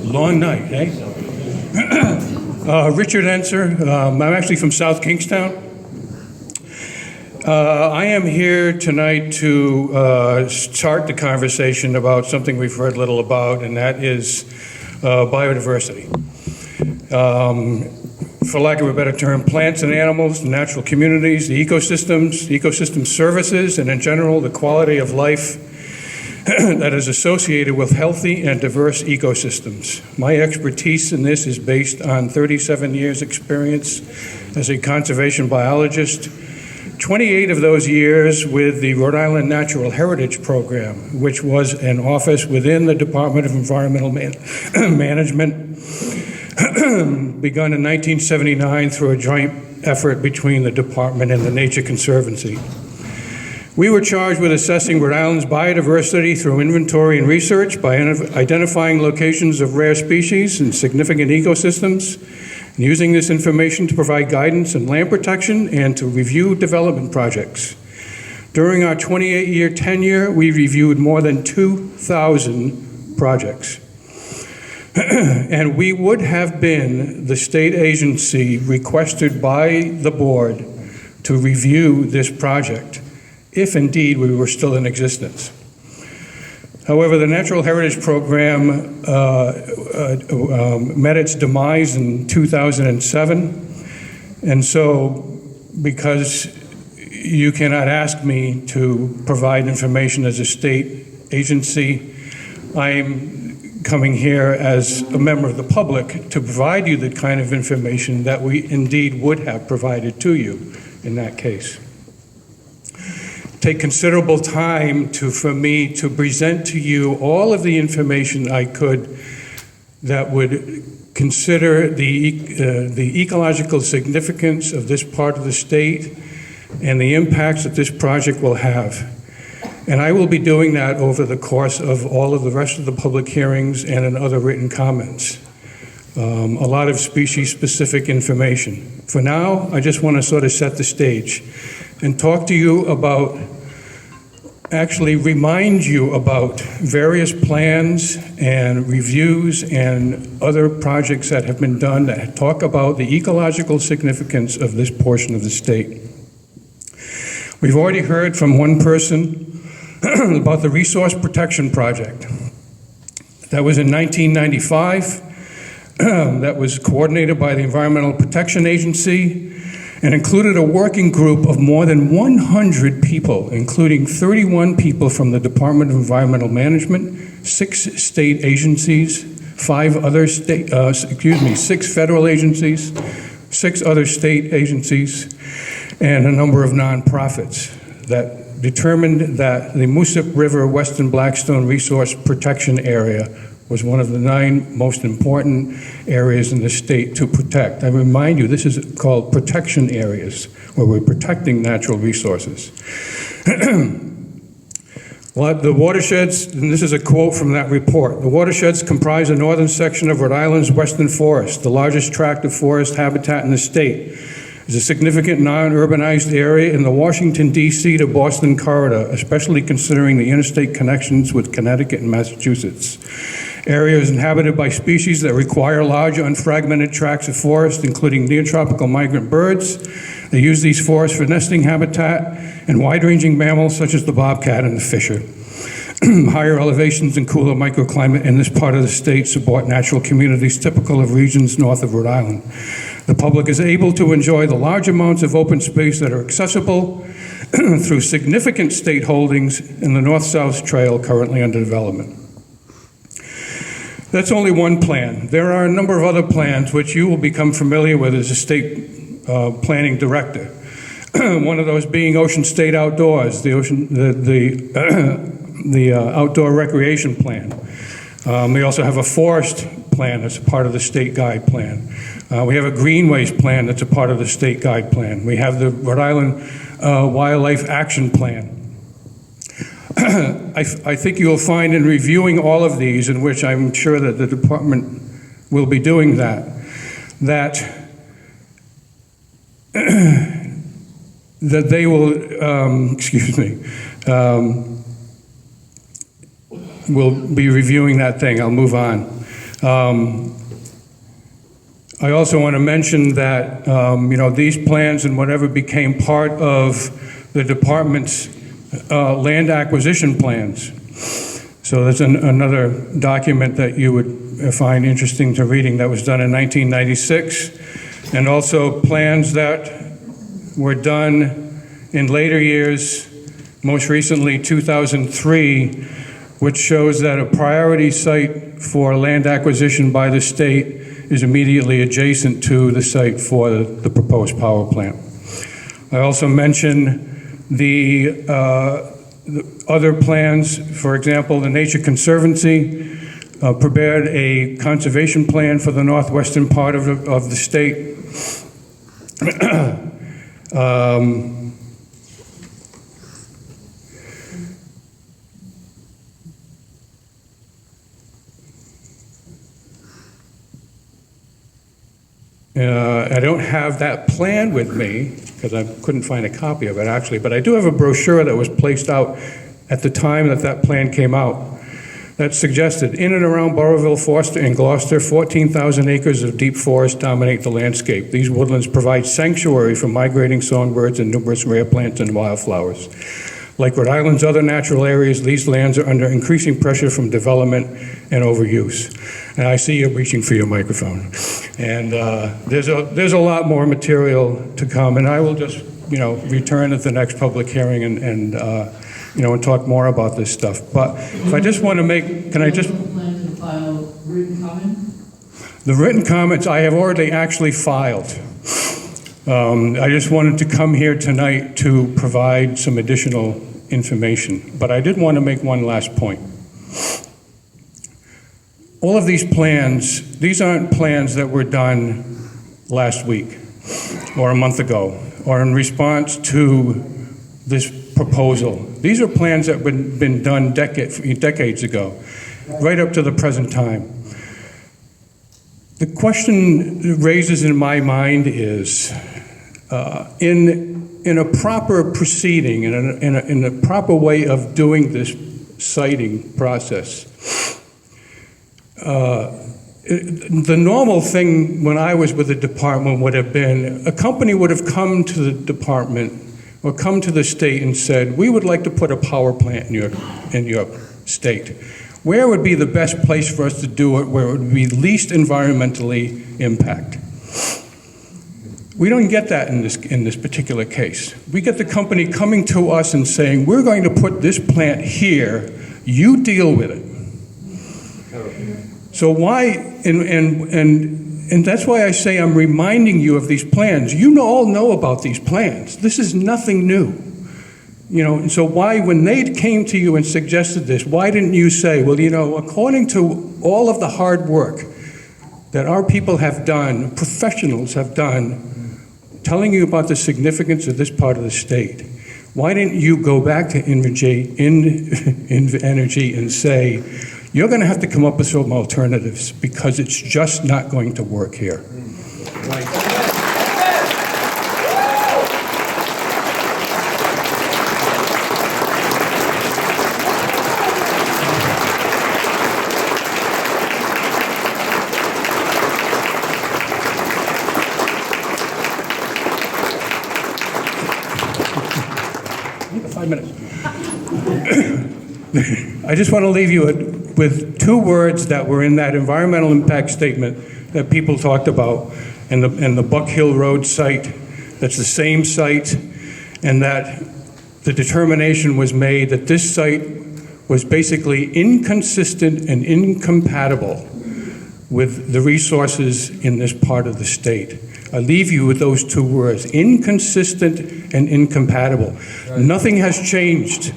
Long night, eh? Richard Enser. I'm actually from South Kingstown. I am here tonight to start the conversation about something we've heard little about, and that is biodiversity. For lack of a better term, plants and animals, natural communities, the ecosystems, ecosystem services, and in general, the quality of life that is associated with healthy and diverse ecosystems. My expertise in this is based on 37 years' experience as a conservation biologist, 28 of those years with the Rhode Island Natural Heritage Program, which was an office within the Department of Environmental Management, begun in 1979 through a joint effort between the department and the Nature Conservancy. We were charged with assessing Rhode Island's biodiversity through inventory and research by identifying locations of rare species and significant ecosystems, and using this information to provide guidance in land protection and to review development projects. During our 28-year tenure, we reviewed more than 2,000 projects. And we would have been the state agency requested by the board to review this project, if indeed we were still in existence. However, the Natural Heritage Program met its demise in 2007, and so because you cannot ask me to provide information as a state agency, I'm coming here as a member of the public to provide you the kind of information that we indeed would have provided to you in that case. Take considerable time for me to present to you all of the information I could that would consider the ecological significance of this part of the state and the impacts that this project will have. And I will be doing that over the course of all of the rest of the public hearings and in other written comments. A lot of species-specific information. For now, I just want to sort of set the stage and talk to you about, actually remind you about various plans and reviews and other projects that have been done that talk about the ecological significance of this portion of the state. We've already heard from one person about the Resource Protection Project. That was in 1995. That was coordinated by the Environmental Protection Agency and included a working group of more than 100 people, including 31 people from the Department of Environmental Management, 6 state agencies, 6 federal agencies, 6 other state agencies, and a number of nonprofits that determined that the Moosip River Western Blackstone Resource Protection Area was one of the 9 most important areas in the state to protect. I remind you, this is called protection areas, where we're protecting natural resources. Well, the watersheds, and this is a quote from that report, the watersheds comprise a northern section of Rhode Island's western forest, the largest tract of forest habitat in the state. It's a significant non-urbanized area in the Washington, D.C. to Boston corridor, especially considering the interstate connections with Connecticut and Massachusetts. Area is inhabited by species that require large unfragmented tracts of forest, including neotropical migrant birds. They use these forests for nesting habitat and wide-ranging mammals such as the bobcat and the fisher. Higher elevations and cooler microclimate in this part of the state support natural communities typical of regions north of Rhode Island. The public is able to enjoy the large amounts of open space that are accessible through significant state holdings in the North-South Trail currently under development. That's only one plan. There are a number of other plans which you will become familiar with as a state planning director. One of those being Ocean State Outdoors, the outdoor recreation plan. We also have a forest plan that's a part of the state guide plan. We have a greenways plan that's a part of the state guide plan. We have the Rhode Island Wildlife Action Plan. I think you'll find in reviewing all of these, in which I'm sure that the department will be doing that they will, we'll be reviewing that thing. I'll move on. I also want to mention that, these plans and whatever became part of the department's land acquisition plans. So there's another document that you would find interesting to reading that was done in 1996, and also plans that were done in later years, most recently 2003, which shows that a priority site for land acquisition by the state is immediately adjacent to the site for the proposed power plant. I also mention the other plans. For example, the Nature Conservancy prepared a conservation plan for the northwestern part of the state. I don't have that plan with me because I couldn't find a copy of it actually, but I do have a brochure that was placed out at the time that plan came out that suggested in and around Burrowville, Forster, and Gloucester, 14,000 acres of deep forest dominate the landscape. These woodlands provide sanctuary for migrating songbirds and numerous rare plants and wildflowers. Like Rhode Island's other natural areas, these lands are under increasing pressure from development and overuse. And I see you reaching for your microphone. And there's a lot more material to come, and I will just, return at the next public hearing and talk more about this stuff. But if I just want to can I just... plan to file written comment? The written comments I have already actually filed. I just wanted to come here tonight to provide some additional information, but I did want to make one last point. All of these plans, these aren't plans that were done last week or a month ago or in response to this proposal. These are plans that have been done decades ago, right up to the present time. The question it raises in my mind is, in a proper proceeding, in a proper way of doing this siting process, the normal thing when I was with the department would have been a company would have come to the department or come to the state and said, we would like to put a power plant in your state. Where would be the best place for us to do it where it would be least environmentally impact? We don't get that in this particular case. We get the company coming to us and saying, we're going to put this plant here, you deal with it. So why, and that's why I say I'm reminding you of these plans. You all know about these plans. This is nothing new. And so why, when they came to you and suggested this, why didn't you say, well, according to all of the hard work that our people have done, professionals have done, telling you about the significance of this part of the state, why didn't you go back to Energy and say, you're going to have to come up with some alternatives because it's just not going to work here. Right. I just want to leave you with two words that were in that environmental impact statement that people talked about, and the Buck Hill Road site, that's the same site, and that the determination was made that this site was basically inconsistent and incompatible with the resources in this part of the state. I leave you with those two words, inconsistent and incompatible. Right. Nothing has changed